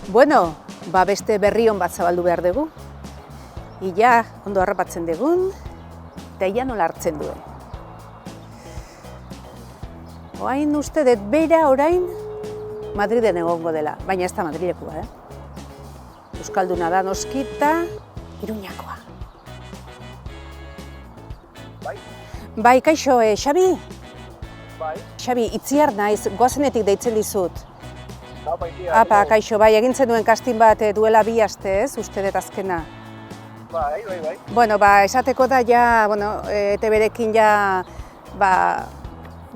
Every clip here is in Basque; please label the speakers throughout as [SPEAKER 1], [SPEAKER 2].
[SPEAKER 1] Bueno, beste berri on bat zabaldu behar dugu. Ia, ondo harrapatzen dugun, eta ia nola hartzen duen. Oain uste dut bera orain Madriden egongo dela, baina ez da Madrilekoa, Euskalduna da noskita, Iruñakoa. Bai, kaixo, Xabi?
[SPEAKER 2] Bai.
[SPEAKER 1] Xabi, Itziar naiz, Goazenetik deitzen dizut.
[SPEAKER 2] Apa,
[SPEAKER 1] kaixo, bai, egintzen duen casting bat duela 2 aste, uste dut azkena.
[SPEAKER 2] Bai.
[SPEAKER 1] Bueno, esateko da ja, ETB-rekin ja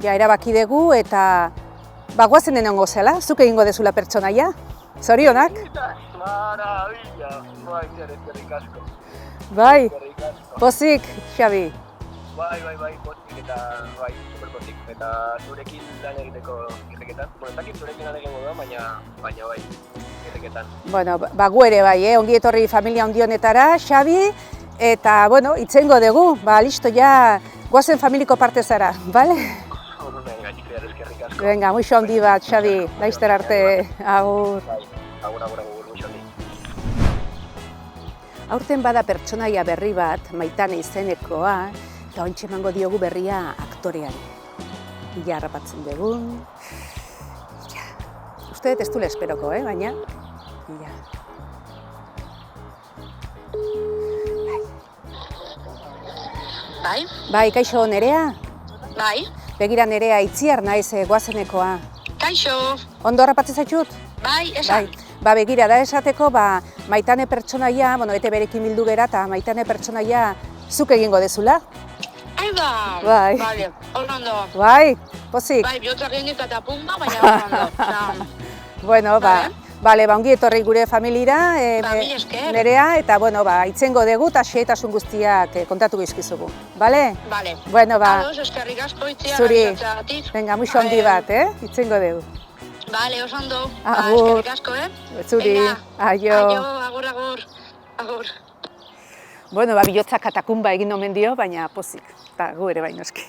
[SPEAKER 1] erabaki dugu eta goazenen ongo zela, zuk egingo dezula pertsonaia. Zorionak?
[SPEAKER 2] Maravilla! Bai, eskerrik asko.
[SPEAKER 1] Bai, pozik, Xabi.
[SPEAKER 2] Bai, pozik eta bai, superpozik. Eta zurekin lan egiteko irriketan. Bueno, ez dakit zurekin lan egingo da, baina bai, irriketan.
[SPEAKER 1] Bueno, gu ere bai, ongi etorri familia handi honetara, Xabi. Eta, itzengo dugu, listo, ja, goazen familiko parte zara, bale?
[SPEAKER 2] Venga, txikiar, eskerrik asko.
[SPEAKER 1] Venga, muixo handi bat, Xabi, laizter arte, agur.
[SPEAKER 2] Bai, agur, muixo handi.
[SPEAKER 1] Aurten bada pertsonaia berri bat, Maitane izenekoa, eta ointxe emango diogu berria aktoreari. Ia harrapatzen dugun. Uste dut ez dule esperoko, baina. Ia.
[SPEAKER 3] Bai?
[SPEAKER 1] Bai, kaixo, Nerea?
[SPEAKER 3] Bai?
[SPEAKER 1] Begira, Nerea, Itziar naiz Goazenekoa.
[SPEAKER 3] Kaixo?
[SPEAKER 1] Ondo harrapatzen zaitut?
[SPEAKER 3] Bai, esan.
[SPEAKER 1] Begira, da esateko, Maitane pertsonaia, ETB-rekin bildu gera, eta Maitane pertsonaia zuk egingo dezula.
[SPEAKER 3] Aiba!
[SPEAKER 1] Bai.
[SPEAKER 3] Bale, ondo.
[SPEAKER 1] Bai, pozik.
[SPEAKER 3] Bai, bihotza genik eta punta, baina ondo.
[SPEAKER 1] Bueno, ongi etorri gure familira,
[SPEAKER 3] Mila esker.
[SPEAKER 1] Nerea, eta, itzengo dugu eta xehetasun guztiak kontatu gizkizugu, bale?
[SPEAKER 3] Bale.
[SPEAKER 1] Bueno,
[SPEAKER 3] Ados, eskerrik asko Itziar.
[SPEAKER 1] Zuri. Venga, muixo handi bat, itzengo dugu.
[SPEAKER 3] Bale, oso ondo.
[SPEAKER 1] Agur.
[SPEAKER 3] Eskerrik asko,
[SPEAKER 1] Zuri, aio.
[SPEAKER 3] Agur.
[SPEAKER 1] Bueno, bihotza katakumba egin omen dio, baina pozik, eta gu ere bainoski.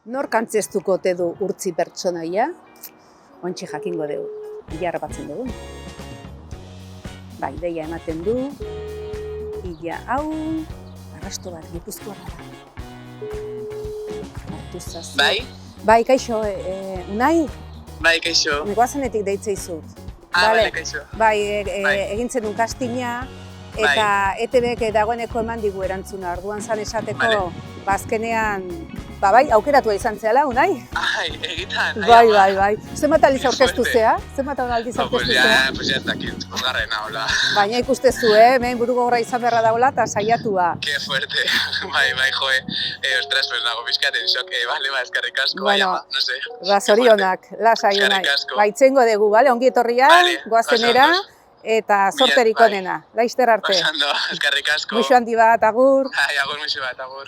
[SPEAKER 1] Nork antzeztuko ote du urtzi pertsonaia? Ontxe jakingo dugu, ia harrapatzen dugu. Deia ematen du, ia hau, arrasto bat, Gipuzkoarra da. Bai, kaixo, Unai?
[SPEAKER 4] Bai, kaixo.
[SPEAKER 1] Goazenetik deitze izut.
[SPEAKER 4] Bale, kaixo.
[SPEAKER 1] Egintzen duen castinga, eta ETB-ek dagoeneko eman digu erantzuna. Orduan zan esateko, azkenean, aukeratua izan zehala, Unai?
[SPEAKER 4] Egitan.
[SPEAKER 1] Bai. Zenbat aldiz aurkeztu zea?
[SPEAKER 4] Pues ya ez dakit, bosgarrena, hola.
[SPEAKER 1] Baina ikustezu, hemen buru gogorra izan beharra dagoela eta saiatua.
[SPEAKER 4] Qué fuerte. Bai, joe. Ostras, pues nago pizkaten shock. Bale, eskerrik asko, no sé.
[SPEAKER 1] Zorionak, lasai, Unai. Itzengo dugu, ongi etorria, goazenera, eta sorterik onena. Laizter arte.
[SPEAKER 4] Oso ondo, eskerrik asko.
[SPEAKER 1] Muixo handi bat, agur.
[SPEAKER 4] Agur, muixo bat, agur.